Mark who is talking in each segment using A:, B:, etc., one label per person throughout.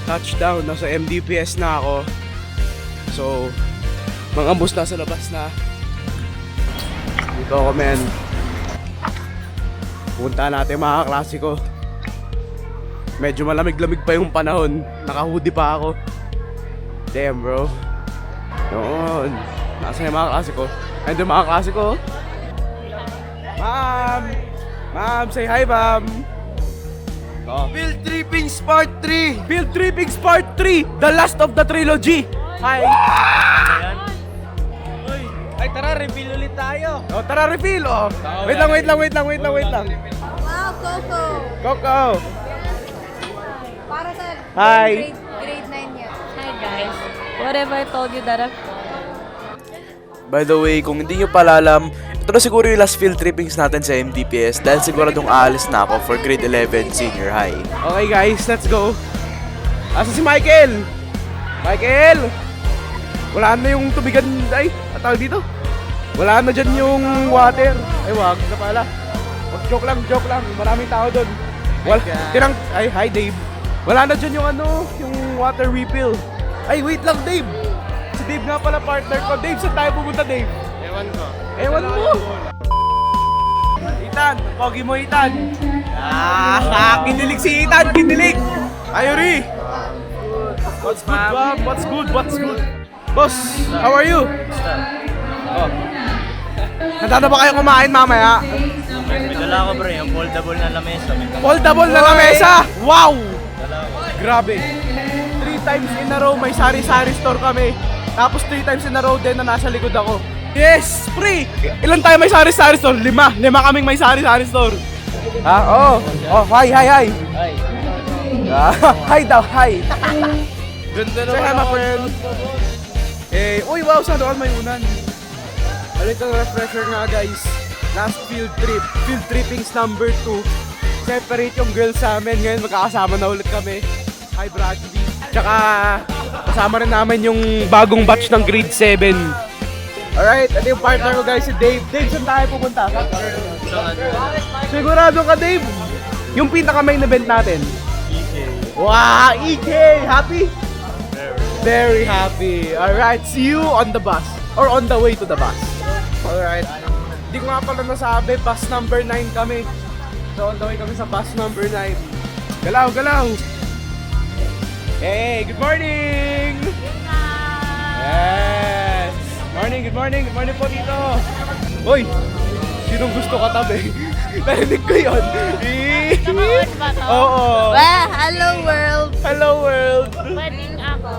A: touchdown. Nasa MDPS na ako. So, mga bus na sa labas na. Dito ako, men. Punta natin mga klasiko. Medyo malamig-lamig pa yung panahon. Naka-hoodie pa ako. Damn, bro. Noon. Nasaan yung mga klasiko? Ayun yung mga klasiko. Ma'am! Ma'am, say hi, ma'am! Oh.
B: Field Trippings Part 3!
A: Field Trippings Part 3! The last of the trilogy! Hi!
B: Ay, tara, reveal ulit tayo!
A: Oh, tara, refill! Oh. Wait lang.
C: Wow, Coco!
A: Coco!
C: Para sa
A: Hi!
C: grade 9 yan.
D: Hi guys. What have I told you that
E: By the way, kung hindi nyo pala alam, ito na siguro yung last field trippings natin sa MDPS dahil siguradong aalis na ako for grade 11 senior high.
A: Okay guys, let's go! Asa si Michael? Michael! Wala na yung tubigan, ay, tawag dito? Wala na dyan yung water. Ay, wag na pala. Joke lang. Maraming tao doon. Ay, hi Dave. Wala na dyan yung yung water refill. Ay, wait lang Dave. Si Dave nga pala partner ko. Dave, saan tayo pupunta, Dave? Ewan mo. Ethan, pogi mo Ethan. Kinilig si Ethan, kinilig. Ayuri. What's good, Bob? What's good? Boss, how are you? Oh. Nandito ba kayo kumain mamaya?
B: May dala ko bro, yung foldable na lamesa.
A: Foldable na lamesa! Wow! Grabe. 3 times in a row may sari-sari store kami. Tapos 3 times in a row din na nasa likod ako. Yes! Free! Ilan tayo may sari-sari store? 5 kaming may sari-sari store. Oh, hi.
B: Hi.
A: Hi daw, hi.
B: Ganda
A: Say hi, my friend. Uy, wow, sana all may unan. Balik ang refresher nga, guys. Last field trippings number 2. Separate yung girls sa amin. Ngayon magkakasama na ulit kami. Hi, Bradley. Tsaka kasama rin namin yung bagong batch ng grade 7. Alright, ito yung partner ko guys, si Dave. Dave, saan tayo pupunta? Sigurado ka, Dave? Yung pinaka-main event natin. Wow, EK! Happy? Very happy. Alright, see you on the bus. Or on the way to the bus. Alright. Hindi ko nga pala nasabi, bus number 9 kami. So on the way kami sa bus number 9. Galaw! Hey, good morning! Yes! Good morning po dito. Hoy! Sinong gusto katabi? Narinig ko yun.
D: Nakaon ba to?
A: Oo.
C: Well, hello world!
A: Hello world!
D: Pwedeng ako.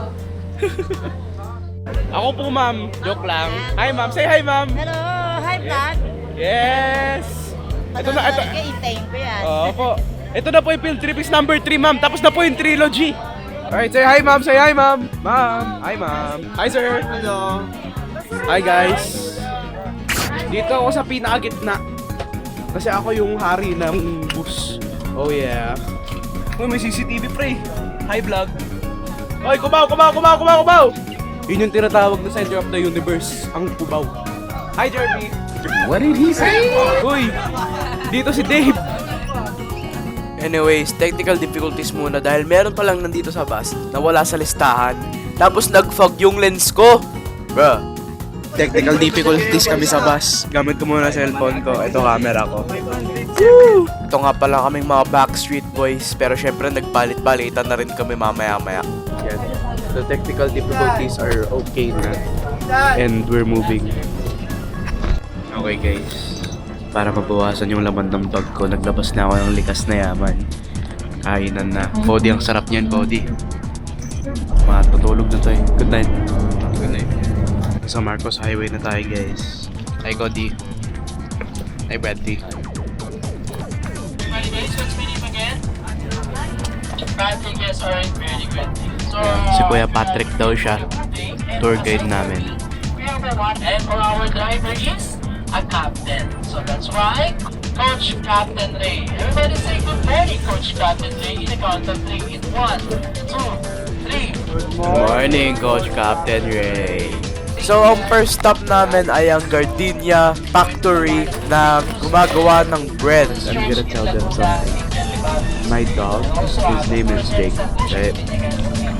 A: Ako po ma'am. Joke lang. Hi ma'am. Say hi ma'am.
C: Hello! Hi, vlog!
A: Yes! Ito na.
C: Iitayin ko yan.
A: Opo. Ito na po yung field trippings number 3 ma'am. Tapos na po yung trilogy. Alright, say hi ma'am. Say hi ma'am. Ma'am. Hi ma'am. Hi sir. Hello. Hi guys. Dito ako sa pinakagitna. Kasi ako yung hari ng bus. Oh yeah. Uy, may CCTV pre. Hi vlog. Oy, kubaw! Yun yung tinatawag na center of the universe, ang kubaw. Hi Jeremy. What did he say? Uy, dito si Dave.
E: Anyways, technical difficulties muna dahil meron pa lang nandito sa bus na wala sa listahan. Tapos nag-fog yung lens ko. Bruh. Technical difficulties kami sa bus. Gamit ko muna cellphone ko. Ito camera ko. Woo! Ito nga pala kaming mga Backstreet Boys. Pero syempre nagpalit-palitan na rin kami mamaya-maya.
A: Yan. The technical difficulties are okay na. And we're moving. Okay guys. Para mabawasan yung laman ng bag ko, naglabas na ako ng likas na yaman. Kainan na. Cody, ang sarap niyan, Cody. Matutulog na to eh. Good night. Good night. Sa Marcos Highway na tayo guys. Hi Cody. Hi Bradley.
F: Bradley, yes, alright, very good. So,
A: Si Kuya Patrick daw siya. Tour guide namin.
F: we have one, and for our driver is a captain. So that's right, Coach Captain Ray. Everybody say good morning, Coach Captain Ray, in the count of 3 in 1, 2, 3.
A: Good morning, Coach Captain Ray.
E: So, ang first stop namin ay ang Gardenia Factory na gumagawa ng bread.
A: I'm gonna tell them something.
E: my dog, his name is Jake.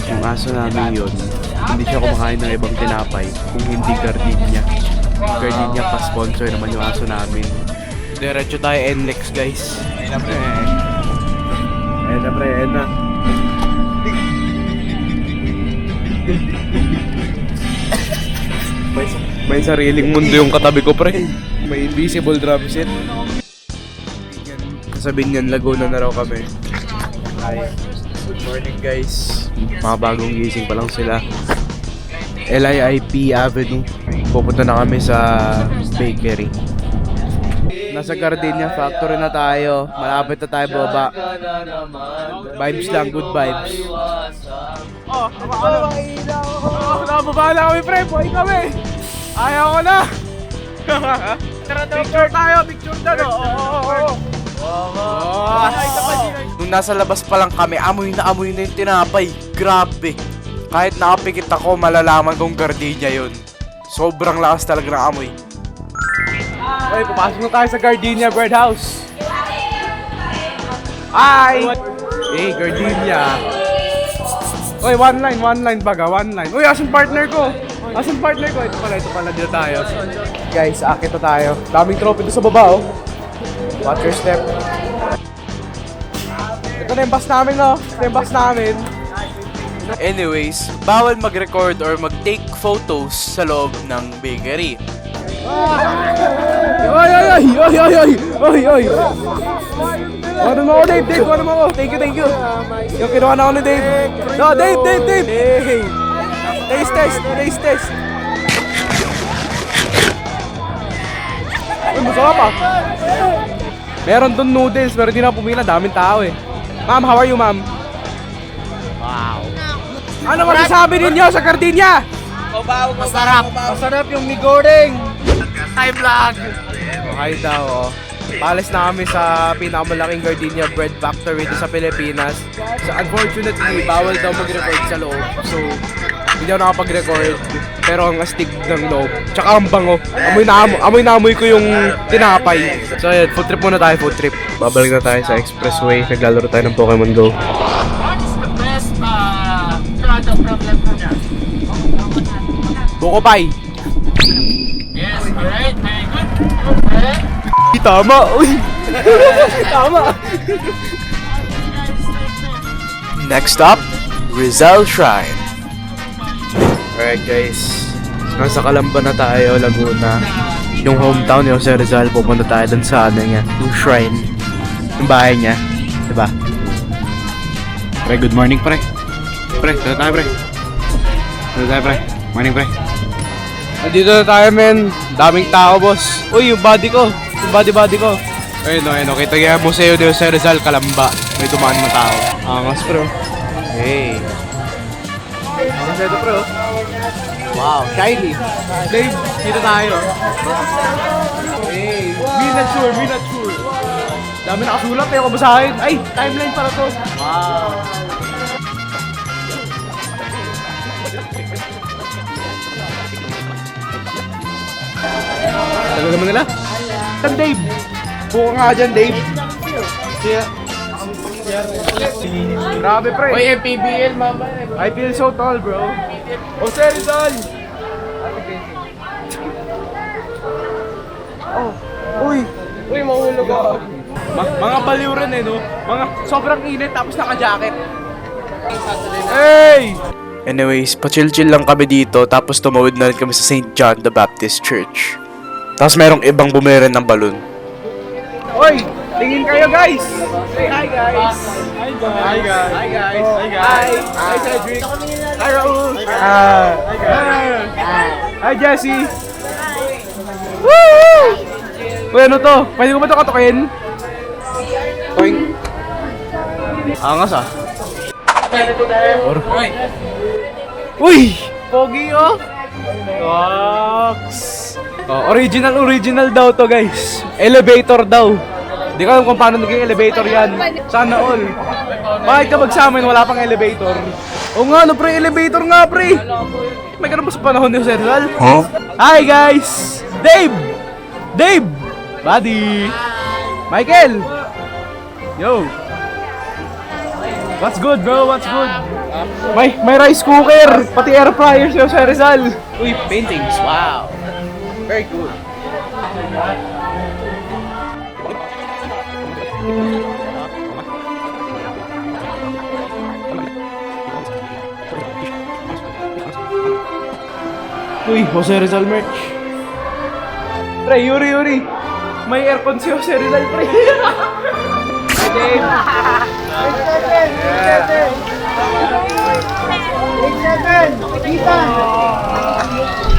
E: Yung aso namin yun, hindi siya kumakain ng ibang tinapay kung hindi Gardenia. Gardenia pa-sponsor naman yung aso namin. Diretso tayo NLEX guys. Ayun na pre. Ayun na. May sariling mundo yung katabi ko pre.
A: May invisible drum set.
E: Sabihin niyan, Laguna na raw kami. Hi. Good morning guys. Mga bagong gising pa lang sila. LIIP Avenue. Pupunta na kami sa bakery. Nasa Gardenia Factory na tayo. Malapit na tayo baba. Vibes lang, good vibes.
A: Nababa na kami pre, boy kami. Ayaw ko na. Picture tayo, picture na no.
E: Nung nasa labas pa lang kami, amoy na yung tinapay. Grabe. Kahit nakapikit ako, malalaman kong Gardenia yun. Sobrang lakas talaga ng amoy.
A: Okay, papasok na tayo sa Gardenia Bread House. Hi! Hey, Gardenia. Oy, one line baga, one line. Uy, asan partner ko? Ito pala, dito tayo. Guys, akit na tayo. Daming trophy doon sa baba, oh. Watch your step. Ito na yung bus namin, no? Ito yung bus namin.
E: Anyways, bawal mag-record or mag-take photos sa loob ng bakery.
A: Oy! Ano mo ako, Dave? Ano mo ako? Thank you. Yung kinuha na ako ni Dave. No, Dave! Hey! Taste test! Uy, masarap ah! Meron doon noodles, pero di na pumila. Daming tao eh. Ma'am, how are you, ma'am? Wow! Ano masasabi ninyo sa Gardenia?
B: Masarap yung migoreng.
A: Hi vlog! Okay daw, oh. Paalis na kami sa pinakamalaking Gardenia Bread Factory dito sa Pilipinas. So, unfortunately, bawal daw mag-record sa loob. So, hindi ako nakapag-record. Pero ang astig ng loob. Tsaka ang bango. Amoy na amoy ko yung tinapay. So, ayan, food trip muna tayo, food trip. Babalik na tayo sa expressway. Naglalaro tayo ng Pokemon Go.
F: What is the best product from Laguna?
A: Buko Pie!
F: Yes, alright, very good. Okay.
A: Tama! Uy! Tama!
E: Next up, Rizal Shrine. Alright guys, nasa Calamba na tayo, Laguna. Yung hometown ni Jose Rizal, pupunta tayo dun sa ano niya, yung shrine. Yung bahay niya, diba?
A: Pre, good morning pre. Pre, dito tayo pre. Morning pre. Nandito na tayo men. Daming tao boss. Uy, yung body ko. Yung body ko. Ayun, kita kaya Museo de Jose Rizal, Calamba. May dumaan na tao. Angas pre. Hey. Angas ito pre. Wow, shiny. Dave, dito tayo. Hey, me not sure. Dami nakasulat pero kabasahin. Ay, timeline para to. Wow. Tagal naman nila. Saan Dave? Buka nga dyan Dave. Grabe pre.
B: Oy, MPBL, mama.
A: I feel so tall bro. Jose Rizal! Oh, uy!
B: Uy, mahulog ako.
A: Mga baliw rin eh no? Mga sobrang init tapos naka-jacket. Hey!
E: Anyways, pa-chill-chill lang kami dito, tapos tumawid na rin kami sa St. John the Baptist Church. Tapos merong ibang bumili ng balon.
A: Oy! Tingin kayo guys! Say hi guys! Hi guys! Hi Cedric! Hi Raul! Hi Jessie! Woo! Uy, ano to? Pwede ko ba ito katukin? Toing! Angas ah! Uy! Pogi oh! Tox! Oh, original daw to guys. Elevator daw. Di ko alam kung paano naging elevator yan. Sana all. Bakit kapag sa amin wala pang elevator? Oo nga, no pre, elevator nga pre. May ganun ba sa panahon ni Jose Rizal? Huh? Hi guys! Dave! Buddy! Michael! Yo! What's good, bro? What's good? May rice cooker, pati air fryer si Jose Rizal. Uy, paintings. Wow. Very good. Uy, Jose Rizal merch. Pre, Yuri. May aircon si Jose Rizal, pre. Hey, Dave.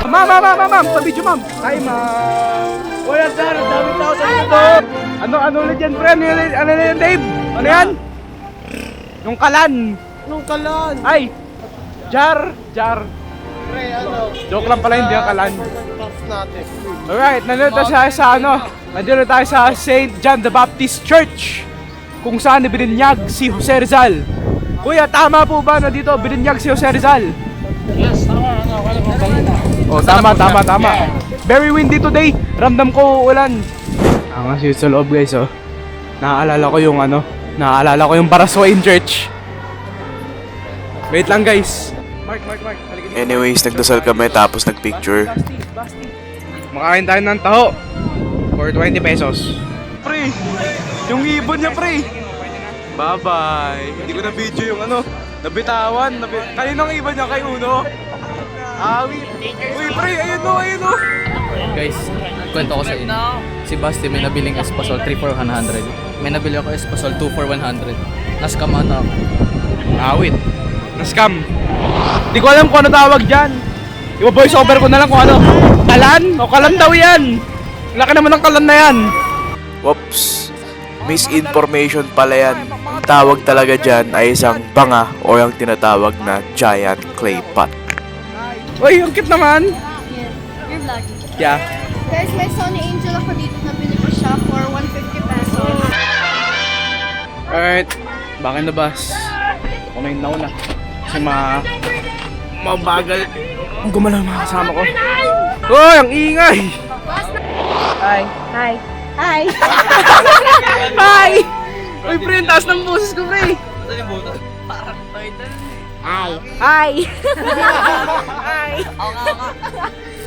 A: Ma'am, sa video, ma'am. Hi, ma'am. Wala sir, dami tao sa dito. Ano ulit yan, pre? Ano yan, Dave? Ano yan? Yung kalan. Ay, jar.
B: Pre, ano?
A: Joke lang pala, hindi yung kalan.
B: Props natin.
A: Alright, nandito tayo nandito tayo sa St. John the Baptist Church, kung saan bininyag si Jose Rizal. Kuya, tama po ba na dito bininyag si Jose Rizal?
B: Yes, tama.
A: Oh, tama. Very windy today. Ramdam ko ulan. Nga si sa loob, guys, oh. Naaalala ko yung Baraswain Church. Wait lang, guys. Mark. Halika dito.
E: Anyways, nagdasal kami tapos nagpicture.
A: Basti. Makain tayo ng taho for 20 pesos. Pre, yung ibon niya, pre. Bye-bye. Hindi ko na video yung nabitawan. Kaninong ibon niya kay Uno? Awit. Uy, pre, ayun o.
G: Guys, kwento ko sa inyo. Si Basti may nabiling Espasol 3 for 100. May nabili ako Espasol 2 for 100. Naskam ata ako.
A: Awit. Na-scam. Di ko alam kung ano tawag dyan. Iba-voice over ko na lang kung ano. Kalan? O kalan daw yan. Laki naman ng kalan na yan.
E: Whoops! Misinformation pala yan. Ang tawag talaga dyan ay isang banga o yung tinatawag na giant clay pot.
A: Uy, ang cute naman.
C: Yes. You're vlogging.
A: Yeah.
C: Guys, may Sony Angel ako dito. Nabili ko siya for 150 pesos.
A: Alright. Bakit na bus? Ako na yung nauna. Kasi mabagal. Ang gumalaw mga kasama ko. Uy, ang ingay! Hi! Uy, pre, ang taas ng boses ko, pre! Hi!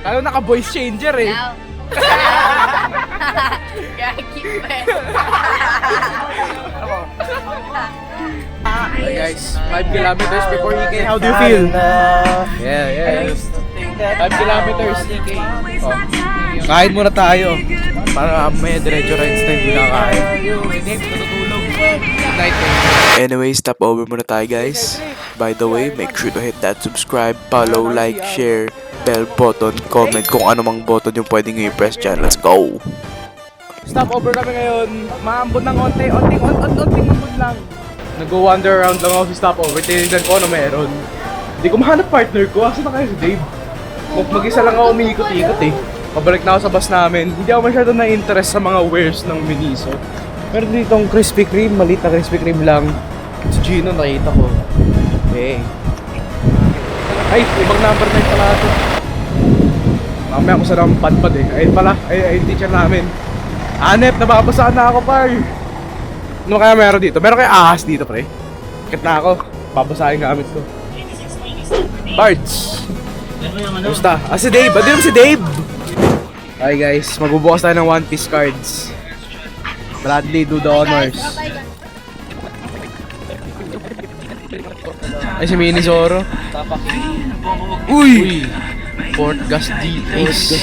A: Kalo naka-voice changer eh. Hey guys, 5 kilometers before EK, how do you feel? Yeah. 5 kilometers EK. Oh. Kain muna tayo. Para may diretso rides na hindi nakakain. Dave, natutulog. Night eh.
E: Anyway, stop over muna tayo, guys. By the way, make sure to hit that subscribe, follow, like, share, bell button, comment kung ano mang button yung pwede nyo i-press dyan. Let's go!
A: Stop over kami ngayon. Maambot ng onting mambot lang. Nag-wander around lang ako sa stopover. Tinignan ko ano meron. Hindi ko mahanap partner ko. Asa na kayo si Dave? Mag-isa lang ako umiikot-ikot eh. Pabalik na ako sa bus namin. Hindi ako masyado na-interest sa mga wares ng Miniso. Meron ditong Krispy Kreme. Maliit na Krispy Kreme lang. Si Gino nakita ko. Hey. Ay, ibang number 9 pala ito. Mamaya ako sa naman padpad eh. Ayun pala. Ay, teacher namin. Hanep, nababasaan na ako, par. Ano kaya meron dito? Meron kaya ahas dito, pre? Kit na ako. Babasahin gamit ko. Bards. Gusta? Si Dave. Ba't din si Dave? Hi guys, magbubukas tayo ng One Piece cards. Bradley, do the honors. Ay, si Mini Zoro. Uy! Portgas D. Ace.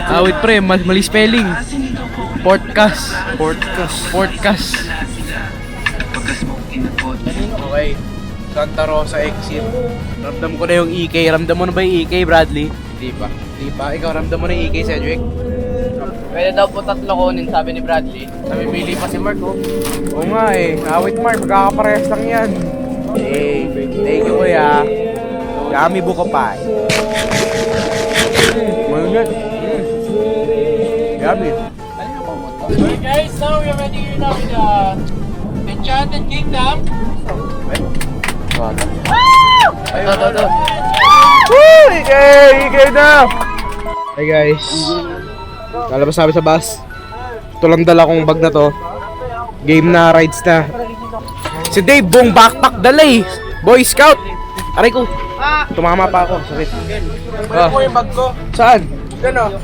A: Wait pre, mali spelling. Portgas. Okay. Santa Rosa exit. Ramdam ko na yung EK. Ramdam mo na ba yung EK, Bradley? Hindi pa. Ikaw, ramdam mo na yung EK, Cedric?
G: Pwede daw po 3 kunin, sabi ni Bradley. Namimili pa si Mark, oh.
A: Oo nga eh. Awit Mark, magkakaparehas lang yan. Hey, thank you kuya. Yummy buko pie. Mayroon. Yummy.
F: Okay guys, so we're ready here now with the Enchanted Kingdom.
G: Ito.
A: Woo! EK na! Hey guys. Lalabas namin sa bus. Ito lang dala kong bag na to. Game na, rides na. Si Dave, buong backpack dala eh. Boy Scout. Aray ko. Tumama pa ako. Sakit.
B: Balik ko yung bag ko.
A: Saan?
B: Yan o.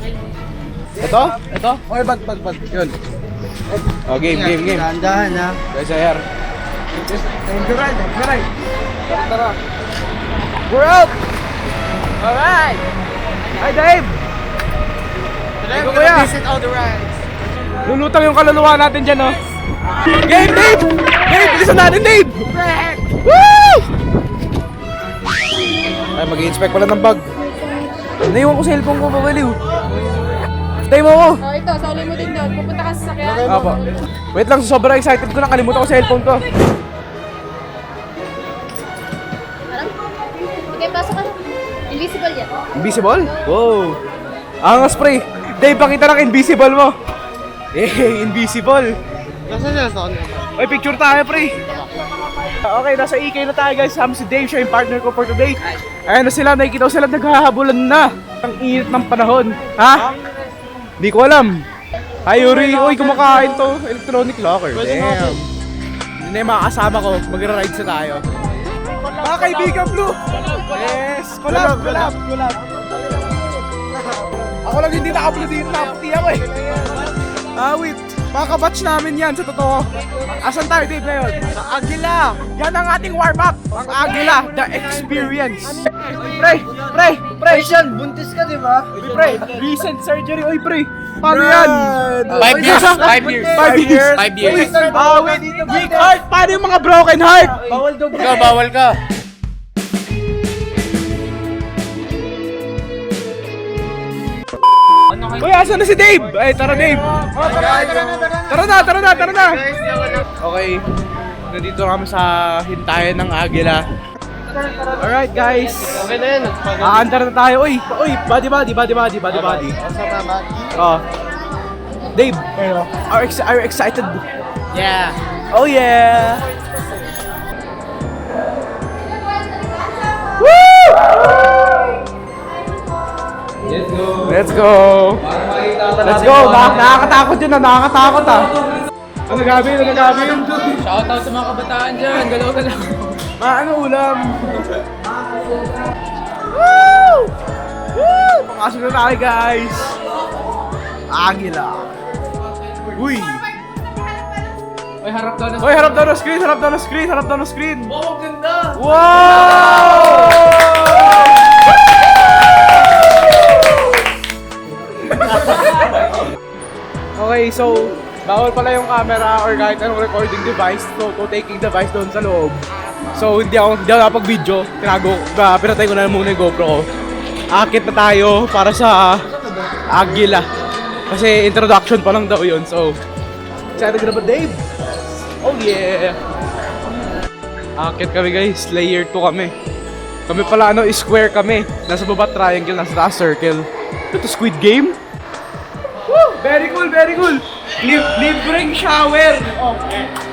A: Ito? Ito?
B: Okay, bag.
A: Yun. Oh, game.
B: Dahan-dahan ha.
A: Guys, ayar.
B: Enduran. Tara.
A: We're out! Alright! Hi, Dave!
B: Today
A: Go,
B: we're gonna
A: kuya.
B: visit all the rides.
A: Lulutang yung kaluluwa natin dyan, oh. Game, Dave! Dave, bilisan natin, Dave! Woo! Ay, mag-i-inspect pala ng bag. Naiwan ko cellphone ko, babaliw. Stay mo ako.
D: Oh, ito, sali mo din doon. Pupunta ka sa sakyan.
A: Apo. Wait lang, sobrang excited ko na. Kalimutan ko cellphone ko.
C: Okay, pasok ka. Invisible yan.
A: Invisible? Wow. Angas, pre. Dave, pakita ng invisible mo. Eh, invisible.
B: Nasaan sila sa kanila?
A: Oy, picture tayo, pre. Okay, nasa EK na tayo, guys. Sama si Dave, siya yung partner ko for today. Ayan na sila, nakikita ko sila naghahabulan na. Ang init ng panahon. Ha? Di ko alam. Hi, Yuri. Uy, kumakain to. Electronic locker. Damn. Hindi na yung mga kasama ko. Magra-rides na tayo. Mga kaibigan, Blue. Yes. Collab. Ako lang hindi naka-blue dito. Naputi ako eh. Wait. Mga kabatch namin yan, sa totoo. Asan tayo, Dave, ngayon? Sa Agila. Yan ang ating warm-up. Ang Agila, the experience. Pre.
B: Asian, buntis ka di ba?
A: Pre, recent surgery. Oy, pre. Paano yan?
G: 5 years. 5 years.
A: 5 years.
G: 5 years.
A: Wait. Weak heart. Paano yung mga broken heart?
G: Bawal ka.
A: Uy, asan na si Dave? Ay, tara, Dave. Tara na. Okay. Nandito kami sa hintayan ng Agila. Alright, guys.
B: Okay na yan.
A: Aandar na tayo. Uy, body. Oh. Dave, are you excited?
B: Yeah.
A: Oh yeah. Woo! Let's go. Nakakatakot yun, nakakatakot ah. Ano gagawin?
G: Shoutout sa mga kabataan dyan. Galaw-galaw.
A: Ano ulam? Woo! Pakasok na tayo, guys. Agila. Uy!
G: Uy, harap daw na.
A: Hoy, harap daw ng screen.
G: Wow, ganda.
A: Wow! Okay, so bawal pala yung camera or kahit anong recording device, taking device doon sa loob. So hindi ako nakapag-video, pinatay ko na muna yung GoPro ko. Akit na tayo para sa Agila. Kasi introduction pa lang daw yun, so excited ka na ba, Dave? Oh yeah! Akit kami, guys, layer 2 kami. Kami pala square kami. Nasa baba triangle, nasa taas circle. Ito Squid Game? Woo! Very cool. Libreng shower. Oh,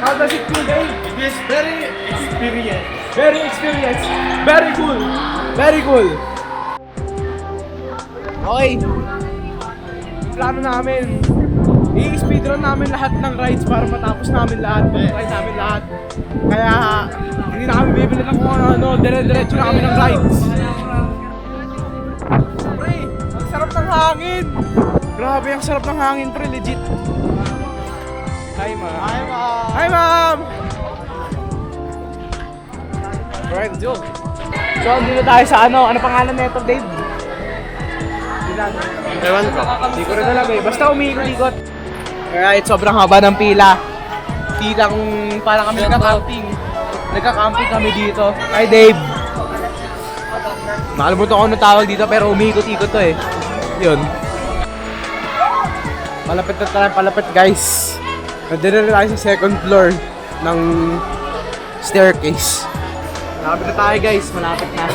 A: how does it feel, Dave?
B: It is very experienced.
A: Very experienced. Very cool. Okay. Plano namin. I-speedrun namin lahat ng rides para matapos namin lahat. Matry namin lahat. Kaya hindi na kami bibili ng kung ano. Dire-diretso na kami ng rides. Pre, ang sarap ng hangin. Grabe, ang sarap ng hangin, pre. Legit. Hi, ma'am. Hi, ma'am. Alright, let's go. So, dito tayo sa ano pangalan nito, Dave?
B: Ewan ko.
A: Hindi ko rin alam eh. Basta umiikot-ikot. Alright, sobrang haba ng pila. Pilang parang kami nagka-camping. Nagka-camping kami dito. Hi, Dave. Nakalimutan ko anong tawag dito pero umiikot-ikot to eh. Yun. Palapit guys. Nandito na tayo sa second floor ng staircase. Malapit na tayo guys, malapit na.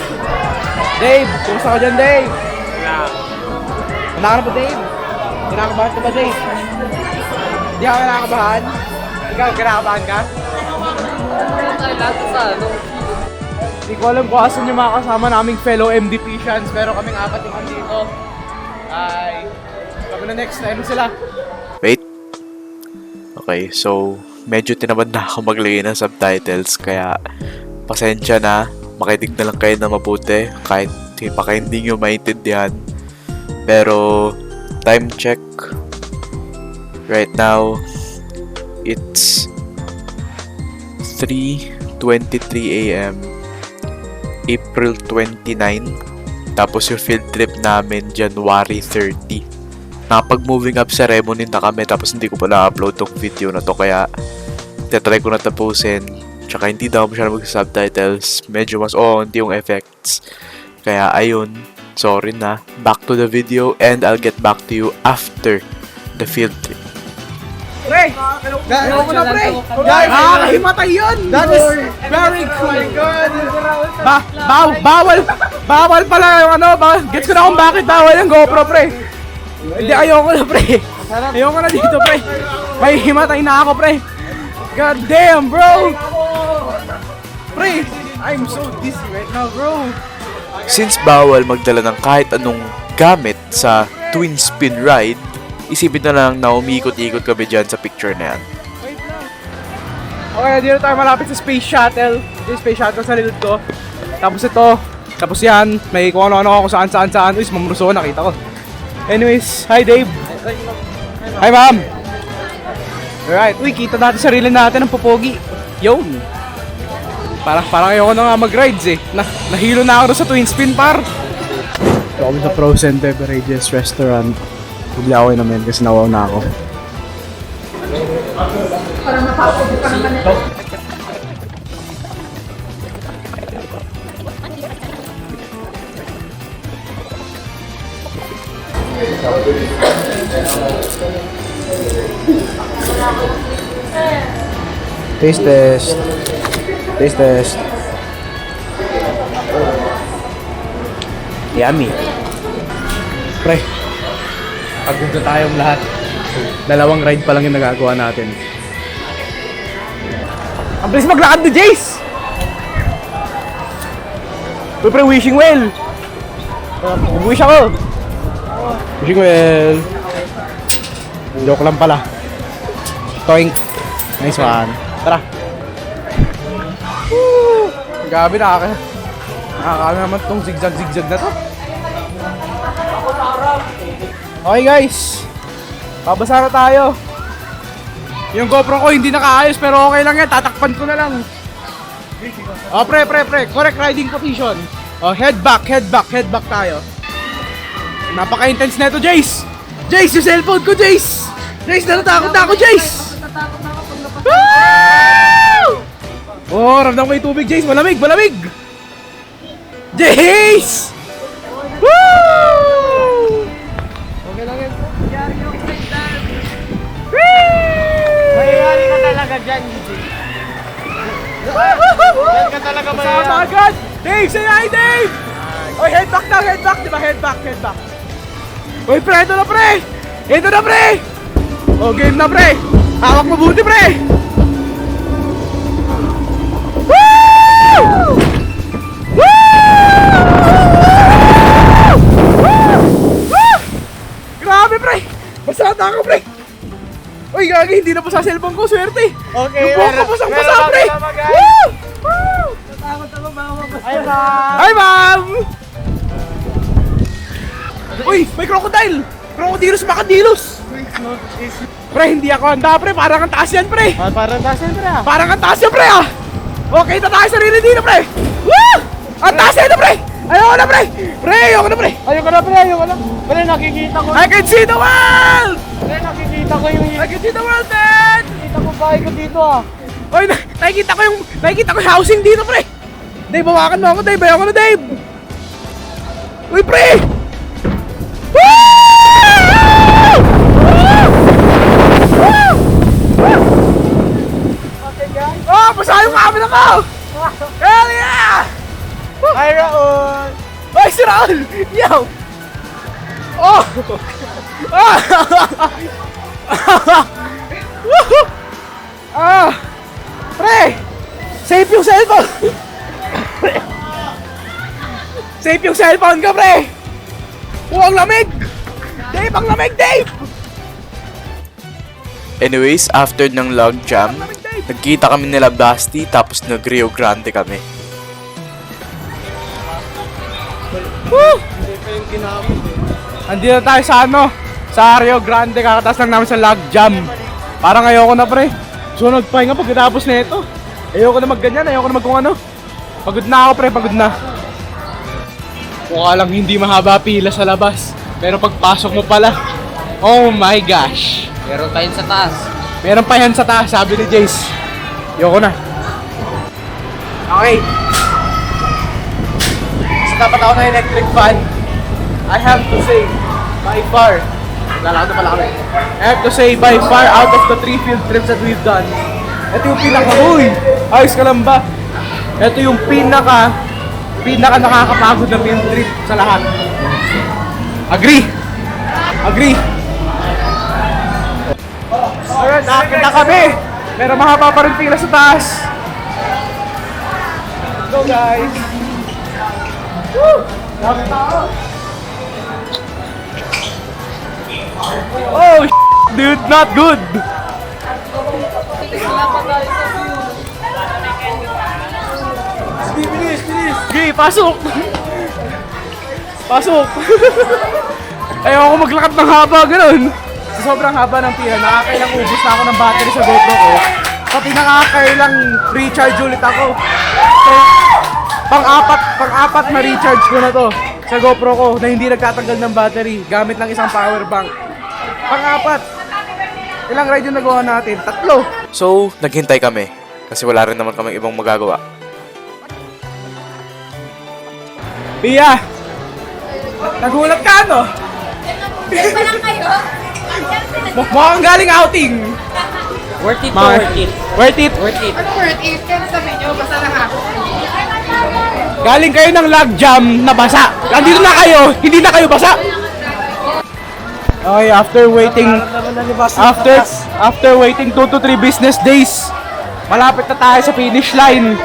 A: Dave, kumusta ka dyan, Dave? Wala ka na ba, Dave? Kinakabahan ka ba, Dave? Hindi ka kinakabahan? Ikaw, kinakabahan ka? Hindi ko alam kung asan yung mga kasama naming fellow MDPians, pero kaming apat yung andito. Ay, kami na next, ano sila?
E: Wait. Okay, so medyo tinamad na ako maglagay ng subtitles. Kaya, pasensya na. Makinig na lang kayo na mabuti. Kahit baka hindi nyo maintindihan. Pero, time check. Right now, it's 3:23 AM. April 29. Tapos yung field trip namin, January 30. Nakapag-moving up ceremony na kami, tapos hindi ko pa na-upload tong video na to, kaya tetry ko na tapusin. Tsaka hindi daw masyadong mag-subtitles, medyo mas onti yung effects. Kaya ayun, sorry na. Back to the video, and I'll get back to you after the field trip.
A: Pre! Ayoko na, pre! Guys, himatay yun! That is very cool! Bawal pala yung ano, gets ko na kung bakit bawal yung GoPro, pre! Hindi, ayoko na, pre! Ayoko na dito, pre! May himatay na ako, pre! God damn, bro! Pre! I'm so dizzy right now, bro!
E: Since bawal magdala ng kahit anong gamit sa twin spin ride, isipin na lang na umiikot-ikot kami dyan sa picture na yan.
A: Okay, dito tayo malapit sa space shuttle. Yung space shuttle sa likod ko. Tapos ito. Tapos yan. May kung ano-ano ako saan. Uy, mamruso, nakita ko. Anyways, hi Dave. Hi ma'am. Alright, uy, kita natin sarili natin ng popogi. Yun. Parang ayoko na nga mag-rides eh. Nahilo na ako sa twin spin par. Ito kami sa Frozen Beverages Restaurant. Bigla ako naman kasi nawaw na ako. Taste test. Taste test. Yummy. Pre, pagod na tayong lahat. Dalawang ride pa lang yung nagagawa natin. Ang bilis maglakad ni Jace! Uy, pre, wishing well! Wish ako! Wishing well! Joke lang pala. Toink! Nice one. Tara! Woo! Gabi, nakaka naman tong zigzag na to. Okay guys, babasa na tayo. Yung GoPro ko hindi nakaayos pero okay lang yan, tatakpan ko na lang. Oh pre, correct riding position. Oh, head back tayo. Napaka-intense na ito, Jace! Jace, yung cellphone ko, Jace! Jace, natatakot na ako, Jace! Woo! Oh, ramdam ko yung tubig, Jace, malamig! Jace! Woo!
B: Mayayari ka talaga dyan, Yan ka talaga
A: Sama agad! Dave, say hi, Dave! Oy, head back, diba? Head back. Oy, pre, ito na, pre! Oh, game na, pre! Hawak mabuti, pre! Woo! Woo! Grabe, pre! Basta ako, pre! Uy, gagi, hindi na pa sa cellphone ko, swerte!
B: Okay,
A: yung buhok ko pasang-pasa, pre! Woo! Woo! Hi, ma'am! Uy, may crocodile! Crocodilus macadilus! Pre, hindi ako handa, pre. Parang ang taas yan, pre!
B: Parang tasin, pre,
A: Parang ang taas yan, pre, ah! Okay, tayo sarili dito, pre! Woo! Ang taas yan, pre! Ayoko na, pre! Ayoko na.
B: Pre, nakikita ko.
A: I can see the world!
B: Pre, nakikita ko yung...
A: I can see the world, man!
B: Nakikita ko bahay ko dito,
A: Uy, nakikita ko yung housing dito, pre! Dave, bawakan mo ako, Dave! Ayoko na, Dave! Uy, pre! Oh, basa yung camera ko! Hell yeah!
B: Hi, Raul!
A: Ay, si Raul! Yo! Oh! Pre! Safe yung cellphone! Safe yung cellphone ka, pre! Ang lamig! Dave, ang lamig, Dave!
E: Anyways, after ng log jam, nagkita kami nila Basti tapos nag-Rio Grande kami.
A: Andito tayo sa sa Rio Grande, kakatas lang namin sa log jam. Parang ayoko na pre. So nagpahinga pagkatapos na ito. Ayoko na magganyan, ayoko na kung ano. Pagod na ako pre, pagod na. Mukha lang hindi mahaba pila sa labas. Pero pagpasok mo pala, oh my gosh.
G: Meron pa yun sa taas.
A: Meron pa yan sa taas, sabi ni Jace. Ayoko na. Okay. Sa dapat ako ng electric fan, I have to say, by far, lalakad na pala kami. I have to say, by far, out of the 3 field trips that we've done, ito yung uy! Ayos ka lang ba? Ito yung pinaka nakakapagod na field trip sa lahat. Agree! Agree! Alright, nakakit na kami! Pero mahaba pa rin pila sa taas. Let's go guys! Woo! Dami tao! Oh, dude, not good. Bilis. Okay, pasok. Pasok. Ayoko maglakad ng haba, ganun. Sa sobrang haba ng pila, nakakailang ubos na ako ng battery sa GoPro ko. Pati nakakailang recharge ulit ako. So, pang-apat na recharge ko na to sa GoPro ko na hindi nagtatanggal ng battery gamit lang isang power bank. Pang-apat. Ilang ride yung nagawa natin? 3.
E: So, naghintay kami kasi wala rin naman kaming ibang magagawa.
A: Pia! Nagulat ka, no?
C: Yan pa lang kayo?
A: Mukhang galing outing.
G: Worth it
A: Worth it?
G: Worth it.
D: Ano worth it? Kaya sabi nyo, basta lang ako.
A: Galing kayo ng log jam na basa. Nandito na kayo, hindi na kayo basa. Okay, after waiting 2 to 3 business days, malapit na tayo sa finish line.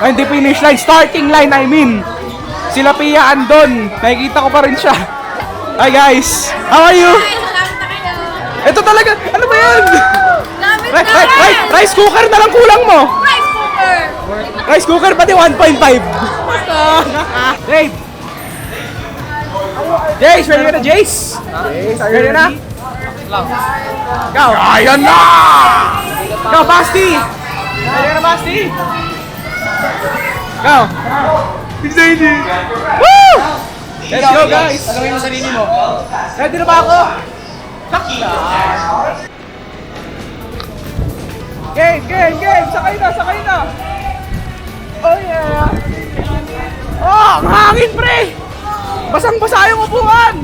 A: Ay, hindi finish line, starting line I mean. Sila Pia andon, nakikita ko pa rin siya. Hi guys, how are you? Ito talaga, ano ba yan? Rice cooker na lang kulang mo.
C: Rice cooker!
A: Rice cooker pati 1.5. Dave! Jace, ready ka na, Jace? Jace, are you ready na? Ikaw, ayan na! Ikaw, Basti! Ready ka na, Basti? Ikaw? Hindi. Woo! Let's go, guys! Tanungin mo sarili mo. Ready na ba ako? Sakla! Game! Sakay na! Oh yeah! Oh, ang hangin, pre! Basang-basa yung upuan!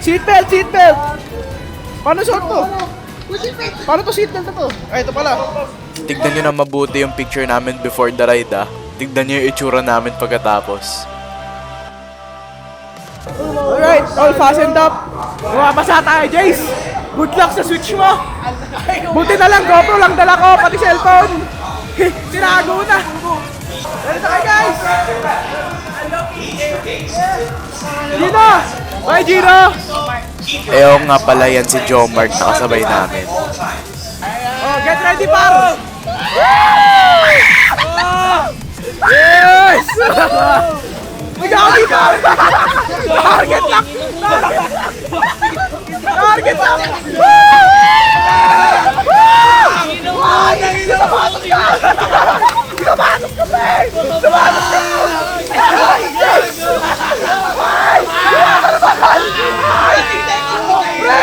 A: Seatbelt! Paano suot to? Paano to seatbelt na to? Ay, ito pala.
E: Tignan nyo na mabuti yung picture namin before the ride Tignan nyo yung itsura namin pagkatapos.
A: Alright, all fastened up. Bumabasa tayo, Jace! Good luck sa switch mo! Buti na lang, GoPro lang dala ko, pati cellphone! Tinago na! Ready na kayo, guys! Gino! Bye, Gino!
E: Ayaw nga pala yan si Jomart na kasabay namin.
A: Oh, get ready, par! Yes! Magkakabi, par! Target lang! Target lang! Sabatos ka, pre! Sabatos ka! Pre!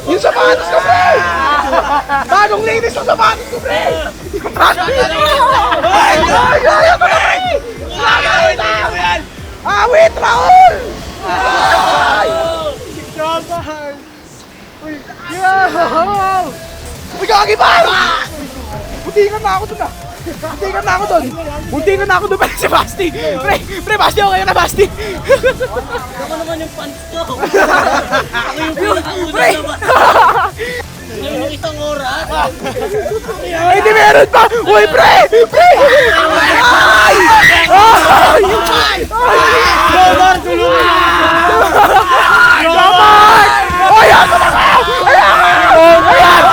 A: Yung sabatos ka, pre! Bagong linis ng sabatos ko, pre! Yung bagong linis! Ay, awit, Raul! Ay! Grabahan! Uy! Uy, gagi ba? Buntingan na ako dun ah! Buntingan na ako dun pa si Basti! Pre, Basti, okay na, Basti!
B: Ako naman yung pants ko. Ako yung pinakauna
A: Pre!
B: naman. Yung isang oras.
A: Ay, di meron pa! Uy, pre! Pre! Ay! Ay!
B: Jomar, tulungan mo.
A: Jomar! Ay, ako na ka! Ayan! Ayan!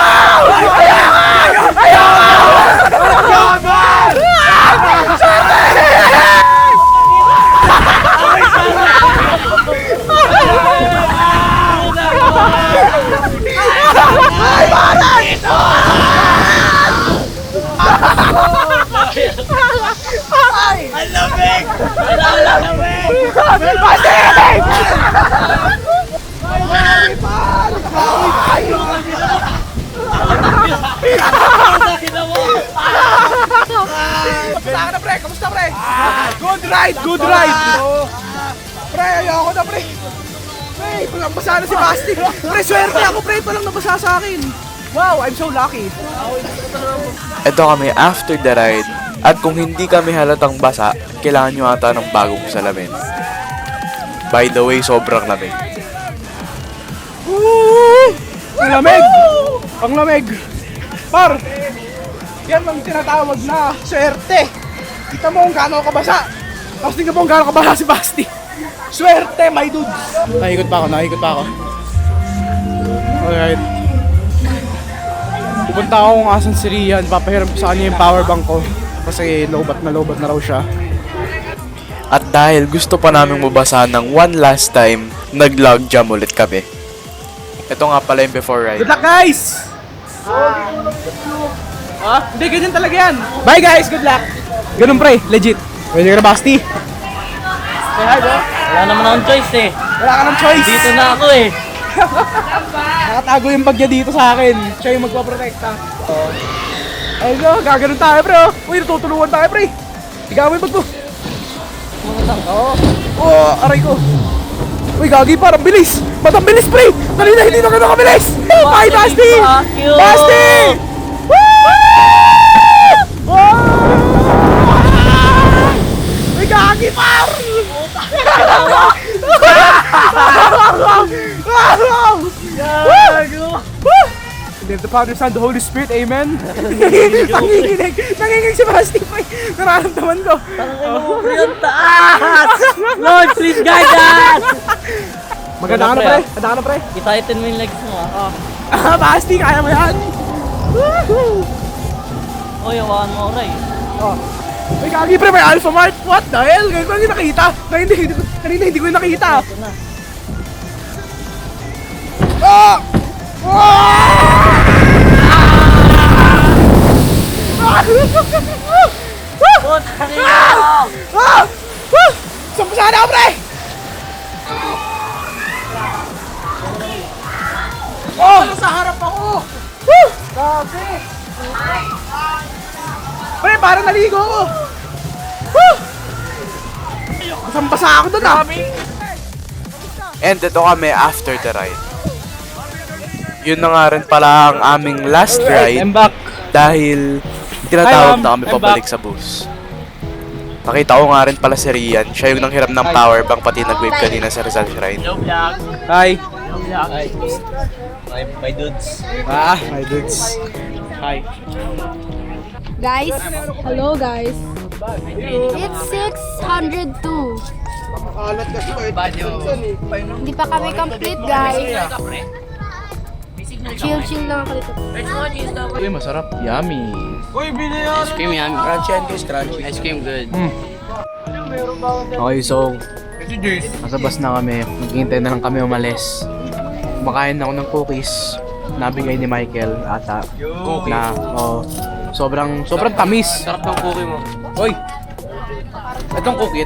A: Kamusta ka na, pre? Kamusta, pre? Good ride! Good ride! Pre, ayoko na, pre. Pre, walang basa na si Basti. Pre, swerte ako, pre. Ito lang nabasa sa akin. Wow, I'm so lucky.
E: Ito kami after the ride. At kung hindi kami halatang basa, kailangan nyo ata ng bagong salamin. By the way, sobrang lamig.
A: Ang lamig! Ang lamig! Par! Yan ang tinatawag na swerte! Kita mo kung gaano kabasa! Tapos tingnan mo kung gaano kabasa si Basti! Swerte, my dudes! Nakikot pa ako. Alright. Pupunta ako kung asan si Rian, papahiram ko sa kanya yung power bank ko. Kasi lobat na raw siya.
E: At dahil gusto pa naming mabasa ng one last time, nag-log jam ulit kami. Ito nga pala yung before ride.
A: Good luck, guys! Hindi, ganyan talaga yan. Bye, guys! Good luck! Ganun, pre. Legit. Pwede ka na, Basti. Say hi, bro.
B: Wala naman akong choice eh.
A: Wala ka ng choice.
B: Dito na ako eh.
A: Nakatago yung bagya dito sa akin. Siya yung magpaprotekta. Ayun go, gaganon tayo, bro. Uy, natutulungan tayo, pre. Higa mo yung bag mo. Oo, aray ko. Uy, gagi, parang bilis. Batang bilis, pre. Kanina, hindi na ganun kabilis. Bye, Basti!
B: Fuck you!
A: Basti! Uy, gagi, par! In the name of the Father, Son, the Holy Spirit, Amen. Nanginginig si Basti, pre. Nararamdaman ko.
B: Yung taas! Lord, please guide us!
A: Maganda ka na, pre. Maganda ka na, pre.
B: Itaitin mo yung legs mo ah.
A: Basti, kaya mo yan.
B: Uy, hawakan mo ako, Ray.
A: Uy, gagi, pre, may Alpha Mart. What the hell? Ngayon ko lang yung nakita. Kanina hindi ko yung nakita.
B: Ito na. Puta niyo!
A: Sampasaan ako, pre! Sa harap ako! Grabe! Pre, parang naligo ako! Sampasa ako doon, ah!
E: And ito kami after the ride. Yun na nga rin pala ang aming last ride.
A: I'm back.
E: Dahil tinatawag na kami pabalik sa bus. Nakita ko nga rin pala si Rian. Siya yung nanghiram ng power bank pati nag-wave kanina sa Rizal Shrine.
A: Hi!
B: Hi. My dudes.
A: My dudes. Hi.
C: Guys, hello guys. It's 602. Hindi pa kami complete, guys. Chill lang ako dito.
G: Uy, masarap. Yummy. Ice cream yummy. Crunchy and crunchy. Ice cream good.
A: Okay, so nasa bus na kami. Naghihintay na lang kami umalis. Kumakain ako ng cookies. Nabigay ni Michael ata.
G: Cookies?
A: Na, sobrang tamis.
G: Sarap ng cookie mo.
A: Oy! Itong cookie.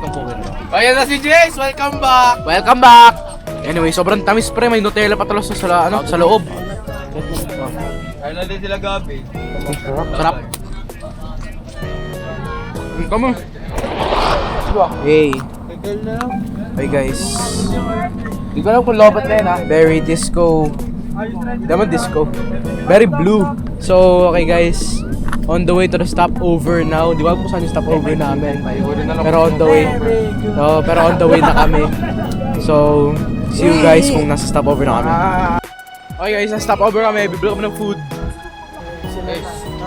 G: Ayan na si Jace! Welcome back!
A: Welcome back! Anyway, sobrang tamis, pre. May Nutella pa talos sa loob.
G: Ayun na din sila gabi.
A: Sarap. Come on. Hey. Hey guys. Hindi ko alam kung lobat na yun, ha. Very disco. Naman disco. Very blue. So, okay guys. On the way to the stopover now. Di ba kung saan yung stopover namin? Pero on the way. Pero on the way na kami. So, see you guys kung nasa stopover na kami. Okay guys, nasa stopover kami. Bibili kami ng food.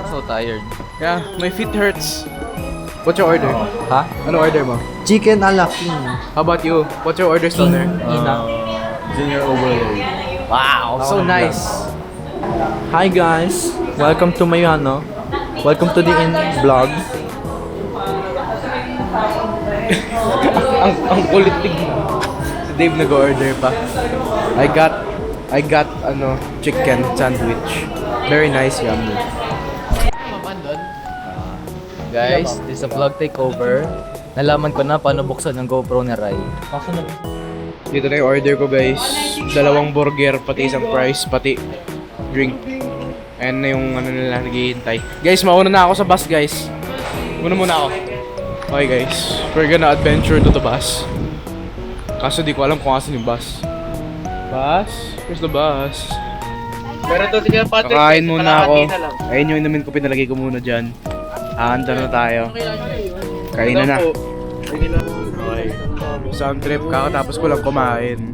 G: So tired.
A: Yeah, my feet hurts. What's your order?
G: Ha?
A: Ano order mo?
H: Chicken ala king.
A: How about you? What's your order, Stoner?
G: Junior overload.
A: Wow, so nice. Hi guys.
G: Welcome to my welcome to the vlog.
A: ang kulit tignan. Si Dave nag-order pa. I got chicken sandwich. Very nice, yummy.
G: Guys, this is a vlog takeover. Nalaman ko na paano buksan ng GoPro ni Rai.
A: Dito na yung order ko, guys. 2 burger, pati isang fries, pati drink. Ayan na yung nila naghihintay. Guys, mauna na ako sa bus, guys. Muna ako. Okay, guys. We're gonna adventure to the bus. Kaso di ko alam kung asan yung bus. Bus? Where's the bus?
E: Pero to, sige, Patrick.
A: Kakain muna ako. Ayun yung inumin ko, pinalagay ko muna dyan. Hahanda na tayo. Kain na. Okay. Sound trip, kakatapos ko lang kumain.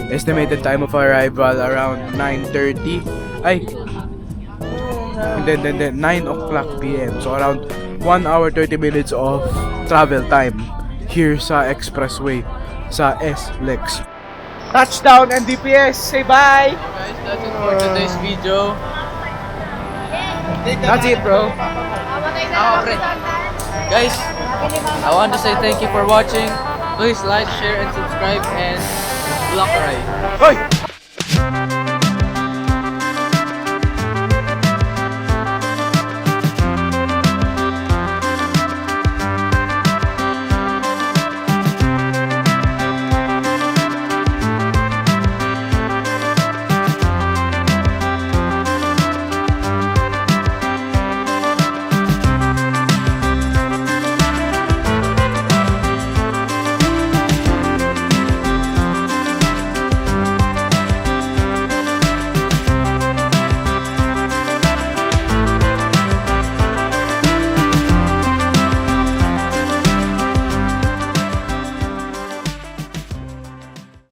A: Estimated time of arrival around 9:30. Ay! Hindi. 9 o'clock PM. So around 1 hour 30 minutes of travel time here sa expressway sa SLEX. Touchdown NDPS! Say bye!
G: Guys, that's it for today's video.
A: That's it, bro.
G: Guys, I want to say thank you for watching. Please like, share, and subscribe, and block Rai.
A: Hoy!